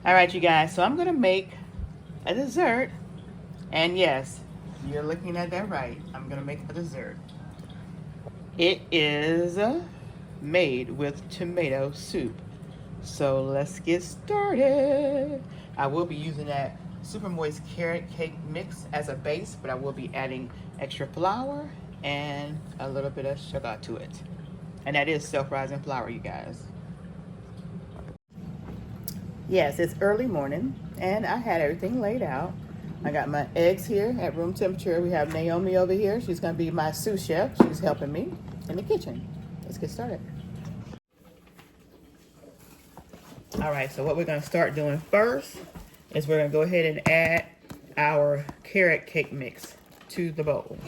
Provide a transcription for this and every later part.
All right, you guys, so I'm gonna make a dessert. And yes, you're looking at that right. I'm gonna make a dessert. It is made with tomato soup. So let's get started. I will be using that super moist carrot cake mix as a base, but I will be adding extra flour and a little bit of sugar to it. And that is self-rising flour, you guys. Yes, it's early morning and I had everything laid out. I got my eggs here at room temperature. We have Naomi over here. She's going to be my sous chef. She's helping me in the kitchen. Let's get started. All right, so what we're going to start doing first is we're going to go ahead and add our carrot cake mix to the bowl.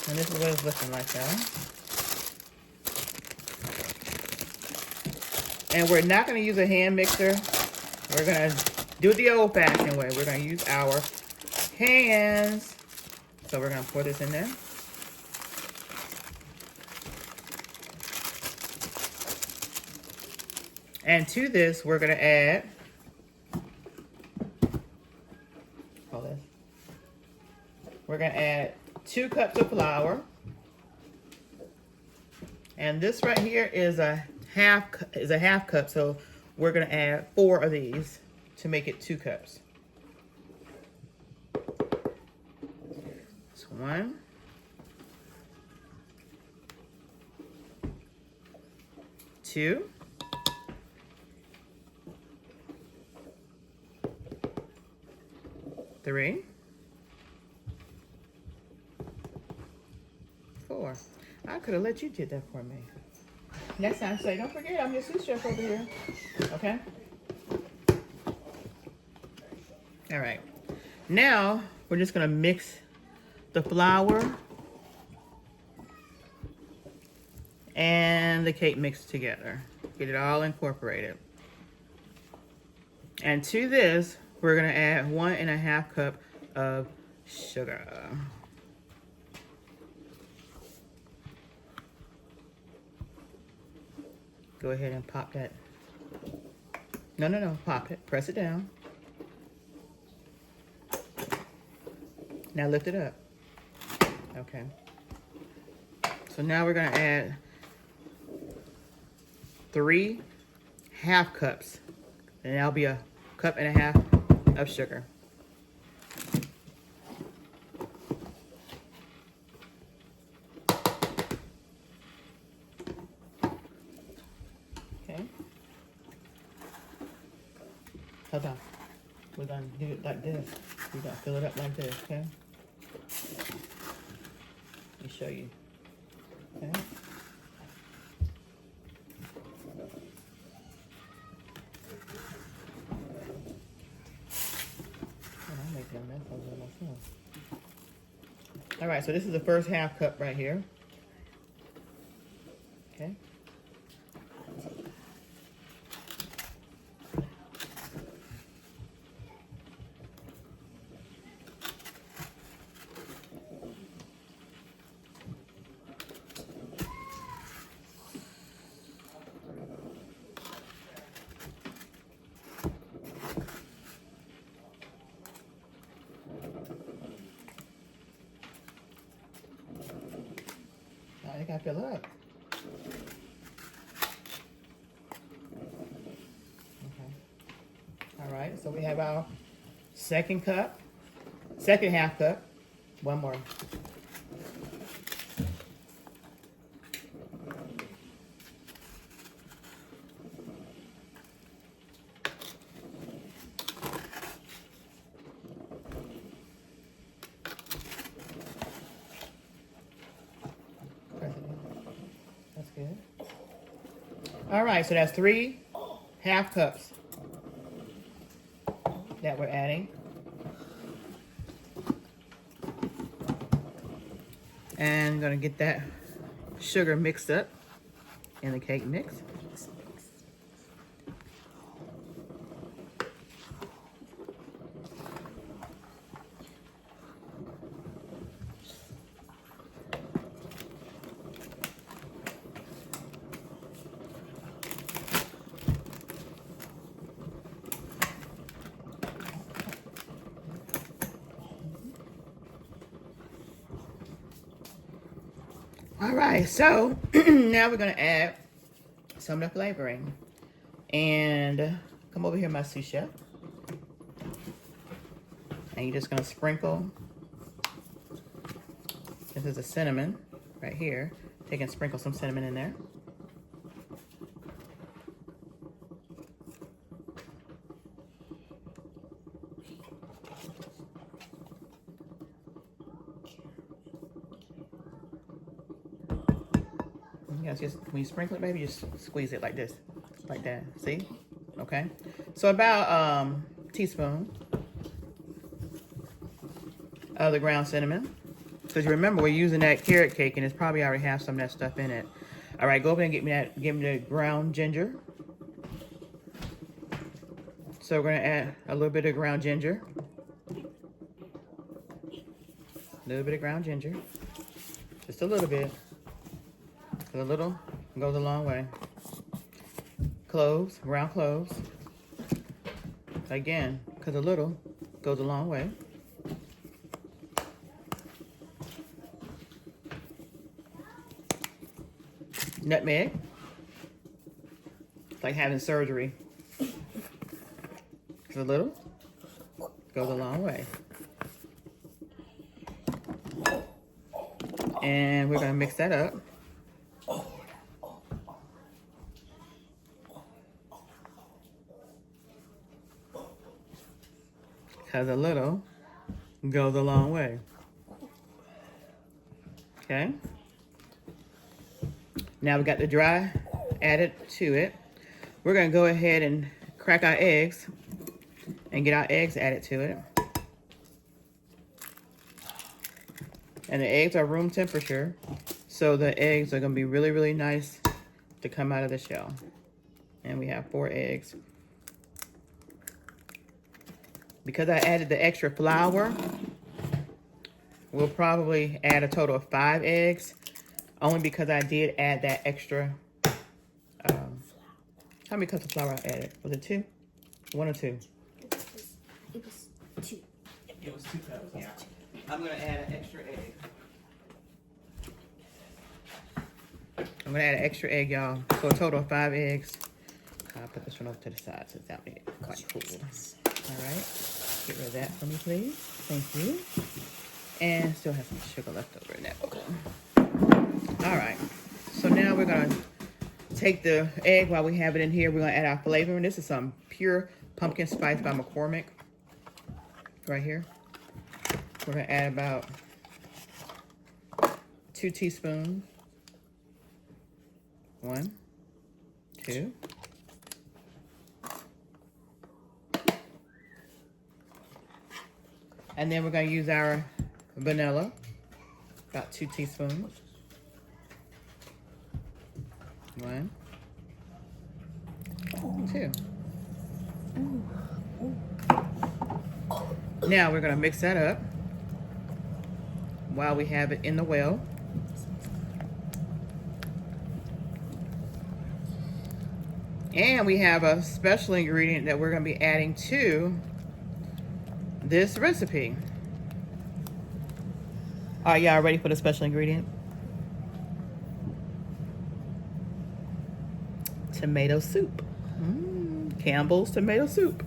And this is what it's looking like, y'all. And we're not going to use a hand mixer. We're going to do it the old-fashioned way. We're going to use our hands. So we're going to pour this in there. And to this, we're going to add, we're going to add 2 cups of flour. And this right here is a half cup, so we're going to add 4 of these to make it 2 cups. So 1, 2, 3, 4. I could have let you do that for me. Next time, say, don't forget, I'm your sous chef over here. Okay? All right. Now, we're just going to mix the flour and the cake mix together. Get it all incorporated. And to this, we're going to add 1.5 cup of sugar. Go ahead and pop that. No, pop it. Press it down. Now lift it up. Okay. So now we're going to add 3 half cups. And that'll be 1.5 cups of sugar. Okay. Hold on. We're going to do it like this. We're going to fill it up like this, okay? Let me show you. Okay. I'm making a mess of it myself. All right, so this is the first half cup right here. Okay. I gotta fill it up. Okay. All right, so we have our second half cup. One more. That's good. All right, so that's 3 half cups that we're adding. And I'm gonna get that sugar mixed up in the cake mix. All right, so now we're gonna add some of the flavoring. And come over here, my sous chef. And you're just gonna sprinkle. This is a cinnamon right here. Take and sprinkle some cinnamon in there. Yes, just when you sprinkle it, baby, just squeeze it like this, like that. See? Okay. So about teaspoon of the ground cinnamon. Because you remember we're using that carrot cake, and it's probably already have some of that stuff in it. All right, go over and give me the ground ginger. So we're gonna add a little bit of ground ginger. A little bit of ground ginger. Just a little bit. A little goes a long way. Cloves, ground cloves. Again, because a little goes a long way. Nutmeg. It's like having surgery. It's a little goes a long way. And we're gonna mix that up. Because a little goes a long way. Okay. Now we got the dry added to it. We're gonna go ahead and crack our eggs and get our eggs added to it. And the eggs are room temperature, so the eggs are gonna be really, really nice to come out of the shell. And we have 4 eggs. Because I added the extra flour, we'll probably add a total of 5 eggs, only because I did add that extra, how many cups of flour I added? Was it 2? 1 or 2? It was 2. It was 2 cups, yeah. I'm gonna add an extra egg. I'm gonna add an extra egg, y'all. So a total of 5 eggs. I'll put this one over to the side so that way it's quite cool. All right, get rid of that for me, please. Thank you. And still have some sugar left over in that bowl. All right, so now we're gonna take the egg while we have it in here. We're gonna add our flavoring. This is some pure pumpkin spice by McCormick. Right here. We're gonna add about 2 teaspoons. 1, 2. And then we're gonna use our vanilla, about 2 teaspoons. 1, 2. Now we're gonna mix that up while we have it in the well. And we have a special ingredient that we're gonna be adding to this recipe. Are y'all ready for the special ingredient? Tomato soup. Campbell's tomato soup.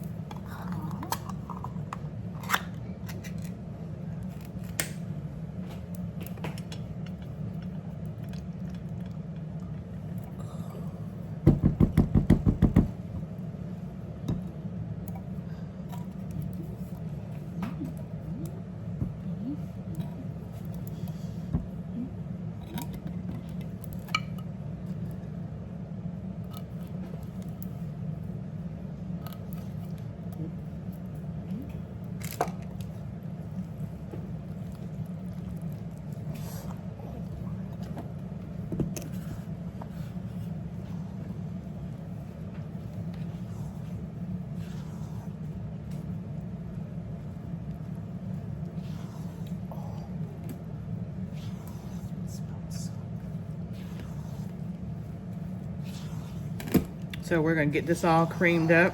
So we're gonna get this all creamed up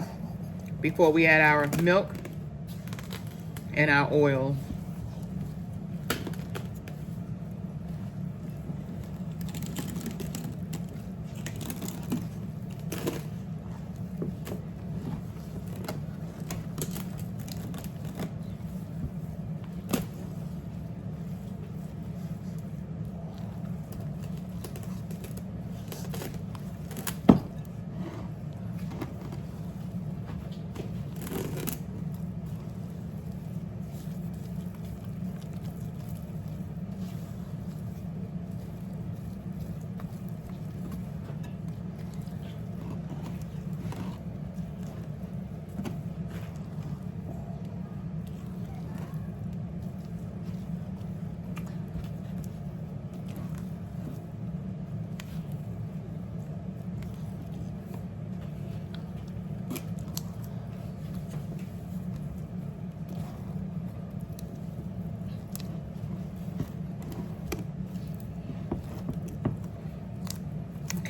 before we add our milk and our oil.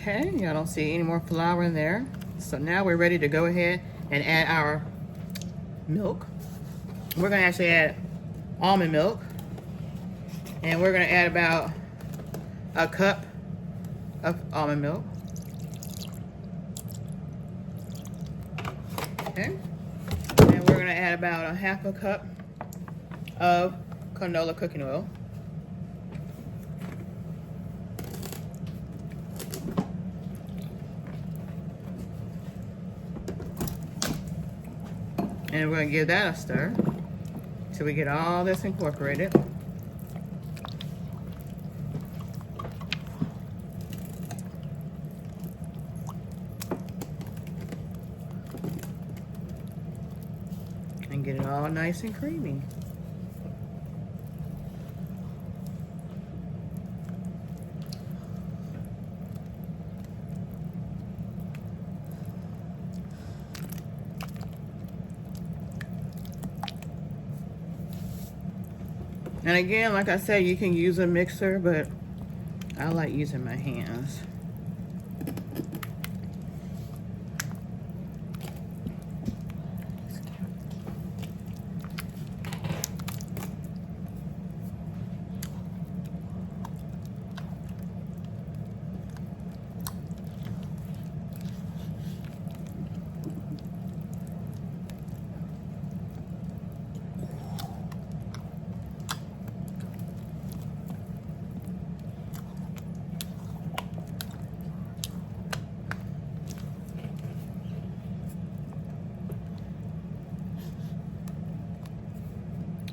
Okay, y'all don't see any more flour in there. So now we're ready to go ahead and add our milk. We're gonna actually add almond milk. And we're gonna add about a cup of almond milk. Okay. And we're gonna add about a half a cup of canola cooking oil. And we're gonna give that a stir till we get all this incorporated. And get it all nice and creamy. And again, like I said, you can use a mixer, but I like using my hands.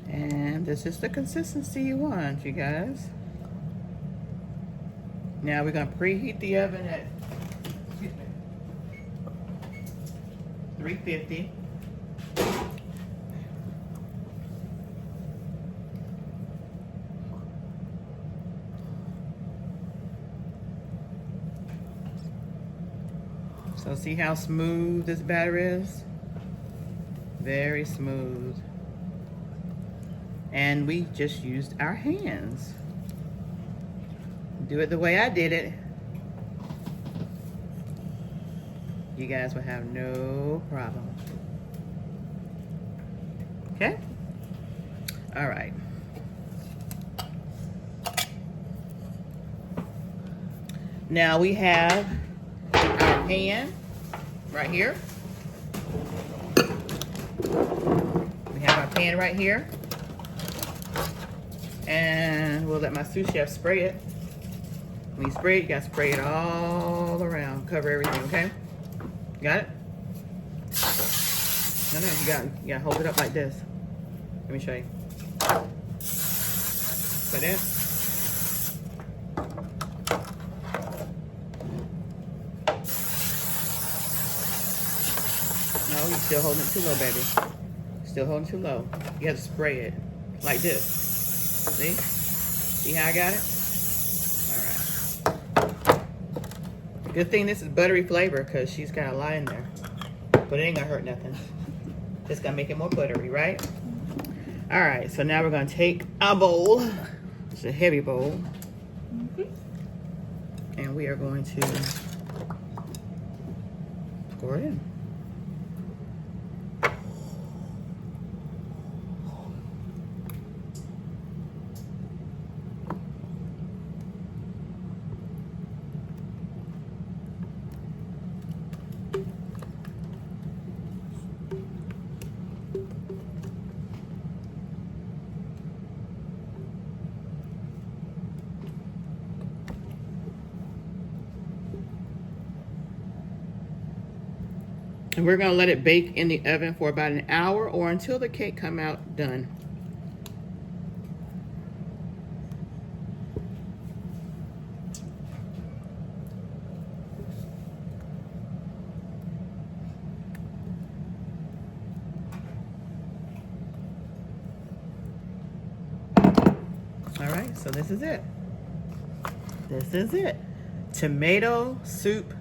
And this is the consistency you want, you guys. Now we're gonna preheat the oven at 350. So see how smooth this batter is? Very smooth. And we just used our hands. Do it the way I did it. You guys will have no problem. Okay? All right. Now we have our pan right here. We have our pan right here. And we'll let my sous chef spray it. When you spray it, you gotta spray it all around. Cover everything, okay? Got it? No, you gotta hold it up like this. Let me show you. Like that. No, you're still holding it too low, baby. Still holding too low. You have to spray it like this. See? See how I got it? Good thing this is buttery flavor because she's got a lot in there. But it ain't gonna hurt nothing. Just gonna make it more buttery, right? All right, so now we're gonna take our bowl. It's a heavy bowl. And we are going to pour it in. And we're gonna let it bake in the oven for about an hour or until the cake come out done. All right, so this is it. This is it. Tomato soup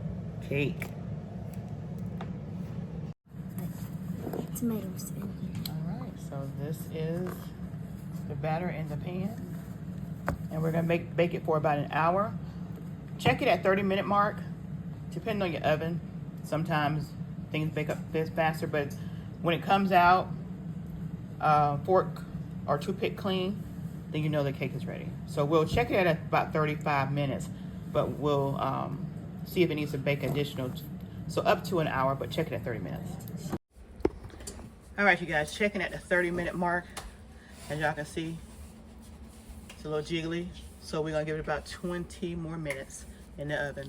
cake. Tomatoes in here. All right, so this is the batter in the pan. And we're gonna bake it for about an hour. Check it at 30-minute mark. depending on your oven, sometimes things bake up this faster, but when it comes out fork or toothpick clean, then you know the cake is ready. So we'll check it at about 35 minutes, but we'll see if it needs to bake additional, so up to an hour, but check it at 30 minutes. All right, you guys, checking at the 30-minute mark. As y'all can see, it's a little jiggly, so we're gonna give it about 20 more minutes in the oven.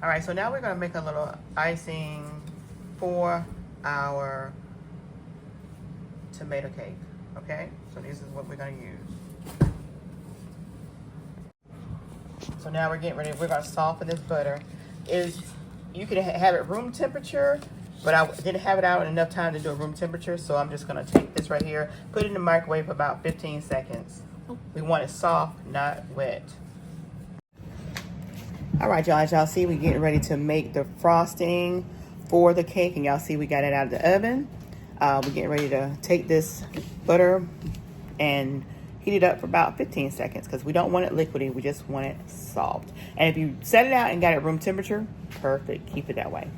All right, so now we're gonna make a little icing for our tomato cake, okay? So this is what we're gonna use. So now we're getting ready, we're gonna soften this butter. You could have it room temperature, but I didn't have it out in enough time to do a room temperature, so I'm just gonna take this right here, put it in the microwave for about 15 seconds. We want it soft, not wet. All right, y'all, as y'all see, we're getting ready to make the frosting for the cake, and y'all see we got it out of the oven. We're getting ready to take this butter and heat it up for about 15 seconds because we don't want it liquidy, we just want it soft. And if you set it out and got it room temperature, perfect, keep it that way.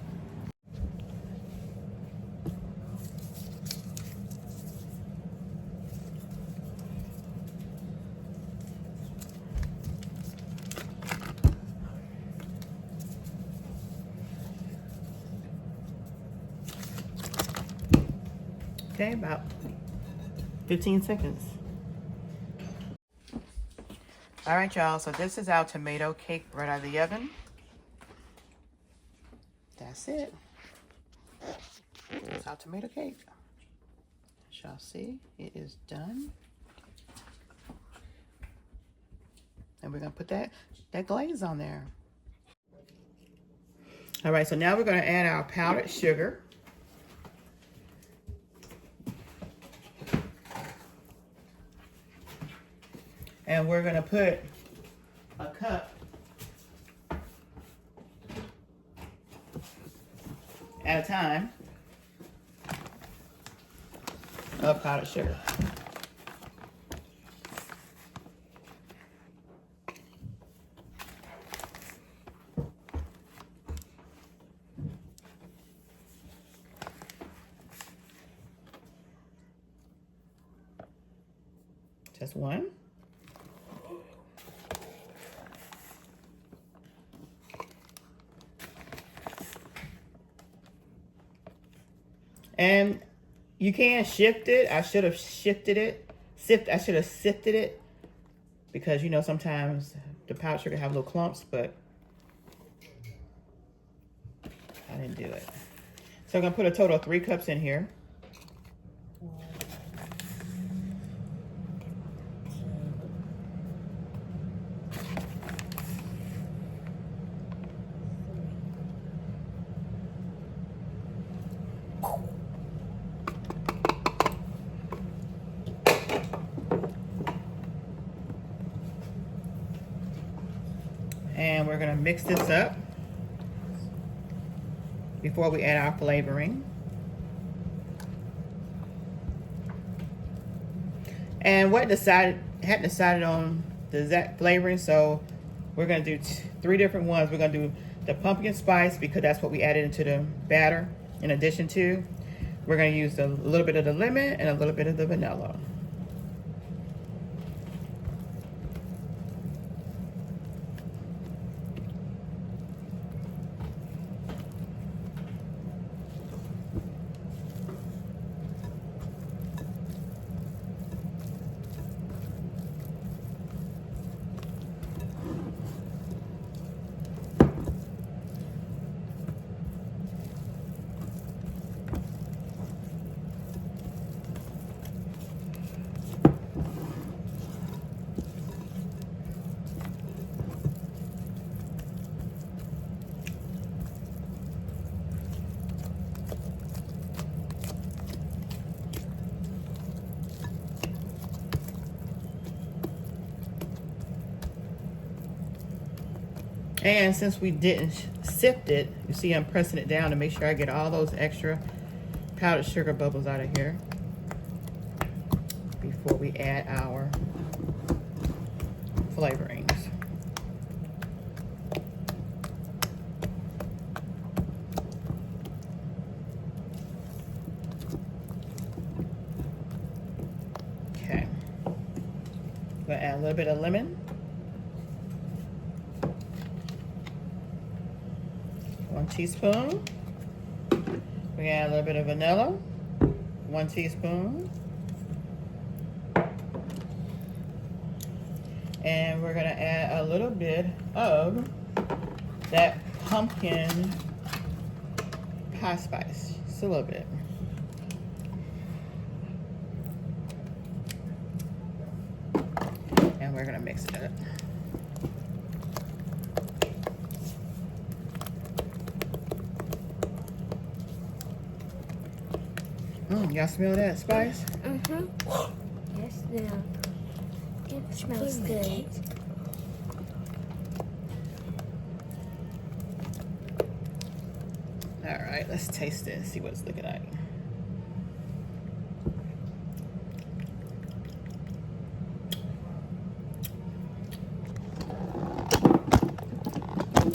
Okay, about 15 seconds. All right, y'all, so this is our tomato cake right out of the oven. That's it. That's our tomato cake. As y'all see, it is done. And we're gonna put that glaze on there. All right, so now we're gonna add our powdered sugar. And we're gonna put a cup at a time of powdered sugar. Just one. And you can shift it. I should have shifted it. I should have sifted it because, you know, sometimes the powdered sugar have little clumps, but I didn't do it. So I'm gonna put a total of 3 cups in here. And we're gonna mix this up before we add our flavoring. And hadn't decided on the exact flavoring, so we're gonna do 3 different ones. We're gonna do the pumpkin spice because that's what we added into the batter. In addition to, we're gonna use a little bit of the lemon and a little bit of the vanilla. And since we didn't sift it, you see I'm pressing it down to make sure I get all those extra powdered sugar bubbles out of here before we add our flavorings. Okay. We'll add a little bit of lemon. 1 teaspoon. We add a little bit of vanilla. 1 teaspoon. And we're gonna add a little bit of that pumpkin pie spice, just a little bit. And we're gonna mix it up. Y'all smell that spice? Yes, now. It smells good. All right, let's taste it and see what it's looking like.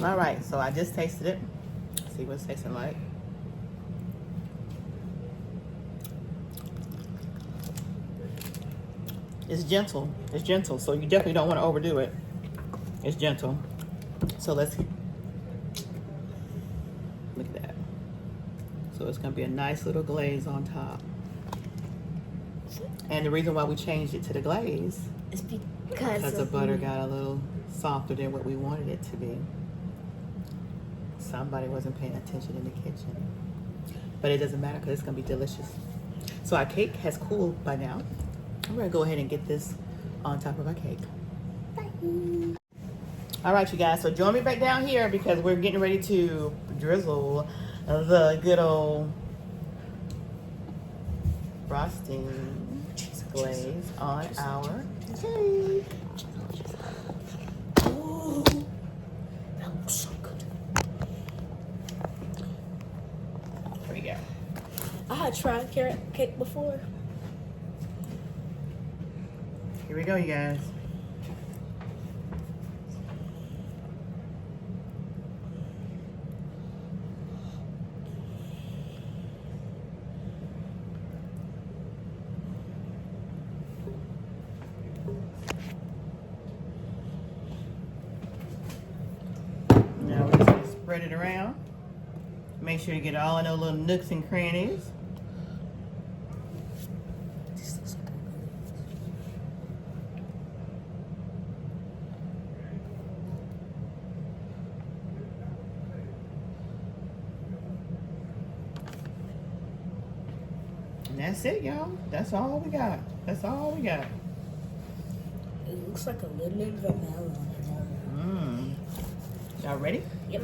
All right, so I just tasted it. See what it's tasting like. It's gentle. It's gentle, so you definitely don't want to overdo it. It's gentle. So let's look at that. So it's gonna be a nice little glaze on top. And the reason why we changed it to the glaze It's because the butter got a little softer than what we wanted it to be. Somebody wasn't paying attention in the kitchen. But it doesn't matter because it's gonna be delicious. So our cake has cooled by now. I'm gonna go ahead and get this on top of our cake. Bye. All right, you guys, so join me back down here because we're getting ready to drizzle the good old frosting glaze on our cake. Oh, that looks so good. Here we go. I had tried carrot cake before. Here we go, you guys. Now we're just gonna spread it around. Make sure you get all of those little nooks and crannies. And that's it, y'all. That's all we got. That's all we got. It looks like a little bit of vanilla on it. Y'all ready? Yep.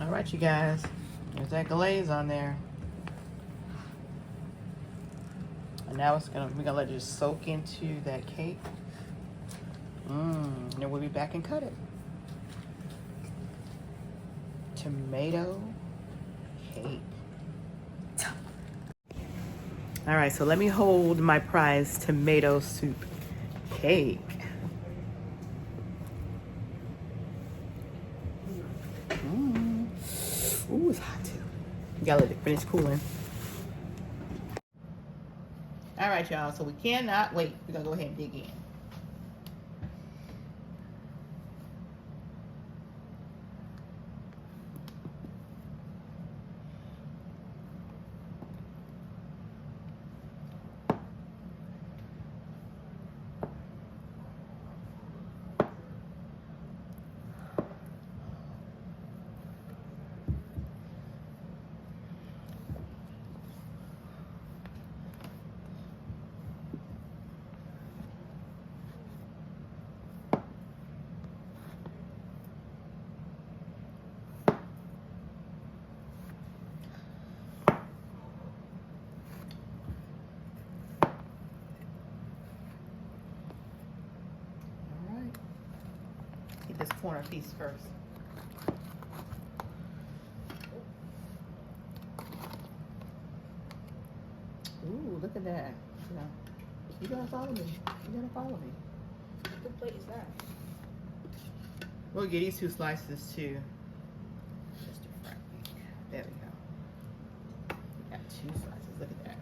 All right, you guys. There's that glaze on there. And now we're gonna let it just soak into that cake. And then we'll be back and cut it. Tomato cake. All right, so let me hold my prize tomato soup cake. Ooh, it's hot too. You gotta let it finish cooling. All right, y'all, so we cannot wait. We're gonna go ahead and dig in. This corner piece first. Ooh, look at that. Yeah. You gotta follow me. You gotta follow me. What plate is that? We'll get these 2 slices too. Mr. Frank. There we go. We got 2 slices. Look at that.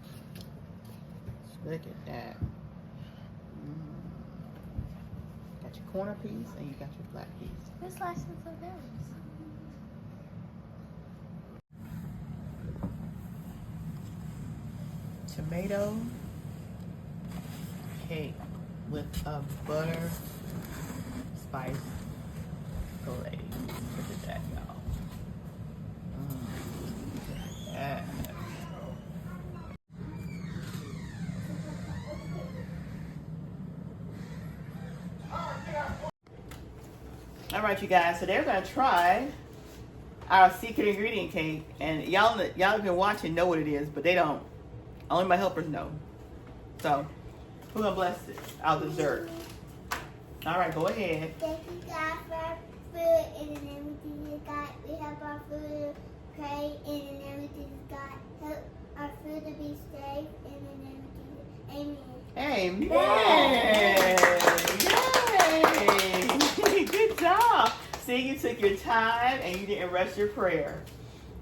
Look at that. Got your corner piece and you got your flat piece. What slices are those? Tomato cake with a butter spice glaze. Look at that, y'all. Look at that. All right, you guys. So they're gonna try our secret ingredient cake, and y'all have been watching know what it is, but they don't. Only my helpers know. So, who's gonna bless it? Our dessert. All right, go ahead. Thank you, God, for our food. In the name of Jesus, God, we have our food. Pray in the name of Jesus, God. Help our food to be safe. In the name of Jesus, amen. Amen. Yay! Good job. See, you took your time and you didn't rush your prayer.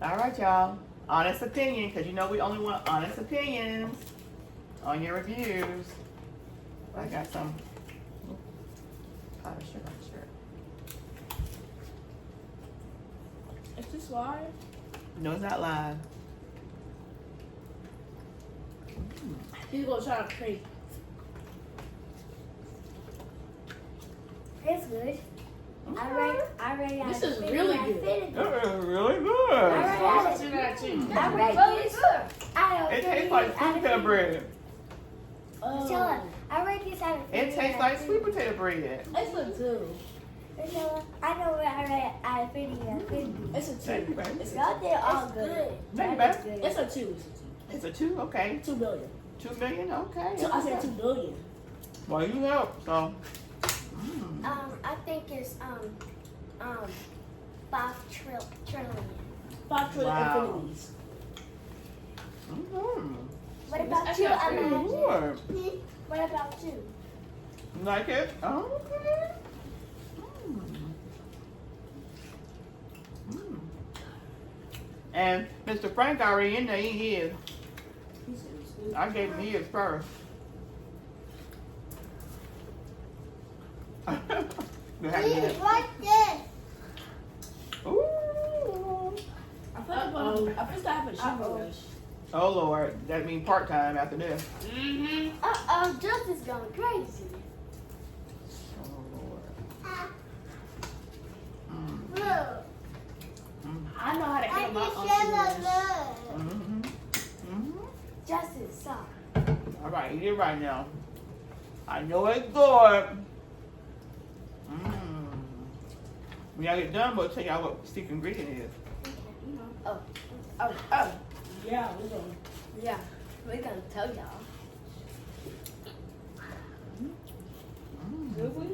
All right, y'all. Honest opinion, because you know we only want honest opinions on your reviews. I got some powder sugar on the shirt. Is this live? No, it's not live. He's gonna try to cake. It's good. I rate This is really good. It's really good. I see that too. I rate this. It tastes like sweet potato bread. Sheila, I rate this out of 50. It tastes like sweet potato bread. It's a 2. Sheila, I know what I rate out of 50 out of 50. It's a 2. Thank you, baby. It's Y'all did all good. Thank you, That is baby. good. It's a 2. It's a 2, okay. 2 billion. 2 million, okay. So I said 2 billion. Well, you help, so. I think it's 5 trillion. 5 trillion Wow. infinities. What about That's you? not I'm very asking. What about you? Like it? Oh, okay. And Mr. Frank already in there, he is. I gave him his first. You have to get it. Like this. Ooh. I feel like I have a sugar rush. Oh Lord, that means part-time after this. Uh-oh, Justin's going crazy. Oh Lord. Look. I know how to I handle my can own share sugar the rush. love. Justin, stop. All right, eat it right now. I know it's good. When y'all get done, we'll tell y'all what the secret ingredient is. Oh. Yeah, we're going. Yeah, we're gonna tell y'all. Should we?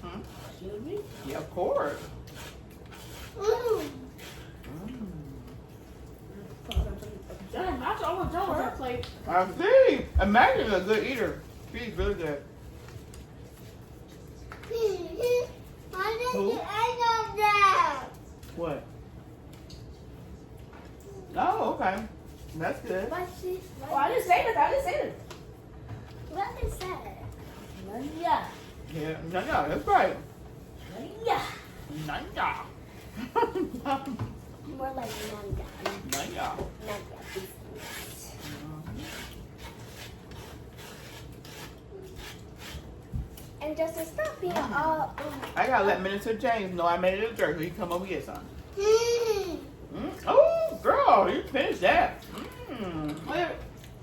Hmm? Should we? Yeah, of course. Damn, I want to throw that plate. I see. Imagine a good eater. She's really good. Why did Who? you end on that? What? Oh, okay. That's good. What she? Oh, I didn't say this. What is that? Yeah. Yeah, no, that's right. Yeah. Nanya. More like manga. Nanya. Manga. And Justin, stop being all. I gotta let Minister James know I made it a dessert so he can come over and get some. Oh, girl, you finished that.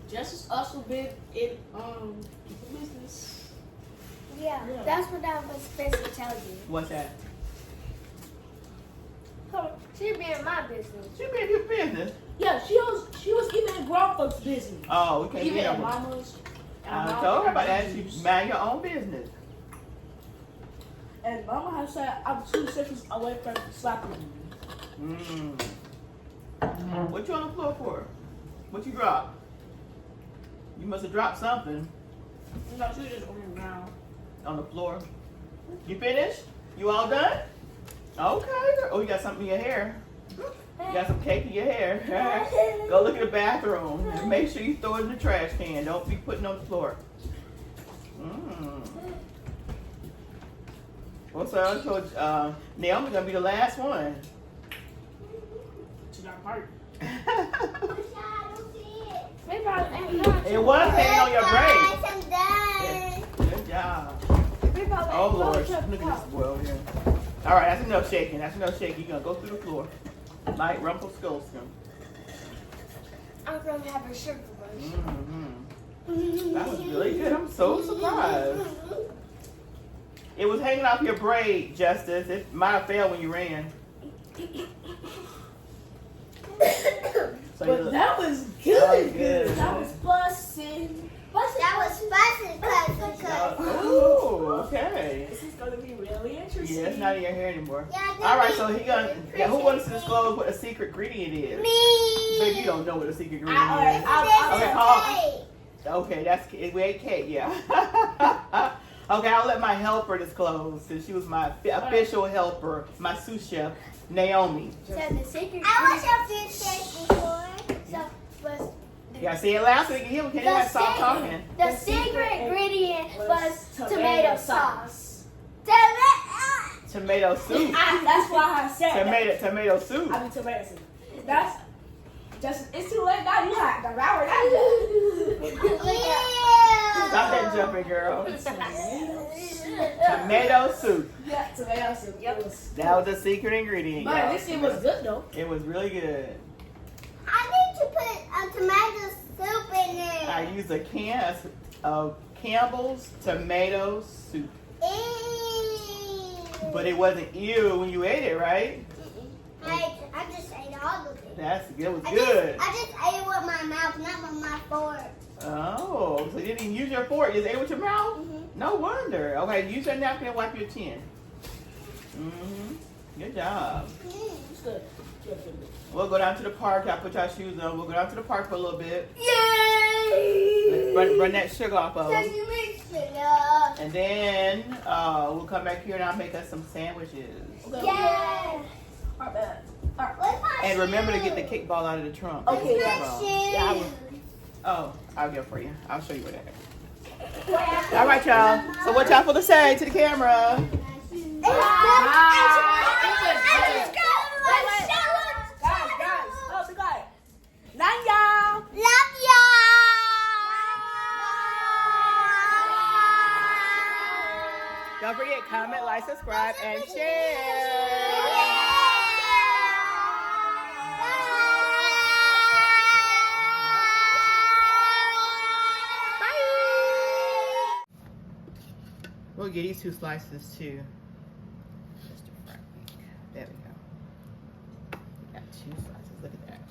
Jess is also big in business. Yeah, that's what I was supposed to tell you. What's that? She be in my business. She be in your business. Yeah, she was even in grown folks' business. Oh, we can't Even be in in one. mama's. I told her about that. You mind your own business. And mama has said I'm 2 seconds away from slapping me. What you on the floor for? What you dropped? You must have dropped something. No, she was just on the ground. On the floor. You finished? You all done? Okay. Oh, you got something in your hair. You got some cake in your hair. Go look at the bathroom and make sure you throw it in the trash can. Don't be putting it on the floor. Well, so I told Naomi's gonna be the last one. She got a part. I don't see it. It was hanging on your braid. I'm done. Good job. Oh Lord, look at this boy over here. All right, that's enough shaking. That's enough shaking. You're gonna go through the floor like Rumpelstiltskin. I'm gonna have a sugar rush. That was really good. I'm so surprised. It was hanging off your braid, Justice. It might have fell when you ran. So But that was good. That was good. That was busting. That was busting. Ooh, okay. This is gonna be really interesting. Yeah, it's not in your hair anymore. Yeah, All right, so who wants to disclose what a secret ingredient is? Me. Baby, you don't know what a secret ingredient is. Okay, we ate cake, yeah. Okay, I'll let my helper disclose, since she was my official helper, my sous chef, Naomi. So the secret. I was your food chef before. So was. Yeah, say it loud so you can hear. Can't even stop talking. The secret ingredient was tomato sauce. Tomato soup. That's why I said Tomato soup. I mean tomato soup. That's just, it's too late now. You have to devour that. Stop that jumping, girl. Tomato soup. Yeah, tomato soup. Yep. That was the secret ingredient. But at least it was good though. It was really good. I need to put a tomato soup in there. I used a can of Campbell's tomato soup. But it wasn't ew when you ate it, right? I just ate all of it. It was good. I just ate it with my mouth, not with my fork. Oh, so you didn't even use your fork. You just ate it with your mouth? No wonder. Okay, use your napkin and wipe your chin. Good job. It's good. We'll go down to the park. Y'all put your shoes on. We'll go down to the park for a little bit. Yay! Run that sugar off of them. Sugar mix it up. And then we'll come back here and I'll make us some sandwiches. Yeah. Our bad. Where's my And remember to get the shoes? kickball out of the trunk. Okay, Where's yeah. my Yeah, shoes? Oh, I'll get it for you. I'll show you where that is. All right, y'all. So what y'all for to say to the camera? Don't forget, comment, like, subscribe, and share. We'll get these 2 slices too. There we go. We got 2 slices. Look at that.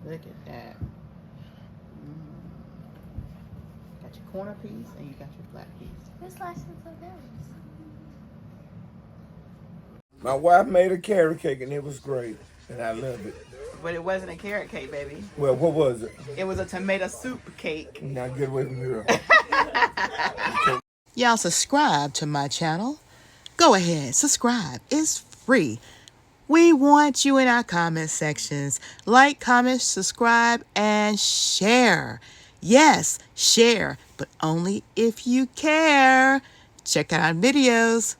Look at that. Got your corner piece and you got your flat piece. This license of theirs. My wife made a carrot cake and it was great, and I love it. But it wasn't a carrot cake, baby. Well, what was it? It was a tomato soup cake. Now get away from me. Y'all subscribe to my channel. Go ahead, subscribe. It's free. We want you in our comment sections. Like, comment, subscribe, and share. Yes, share, but only if you care. Check out our videos.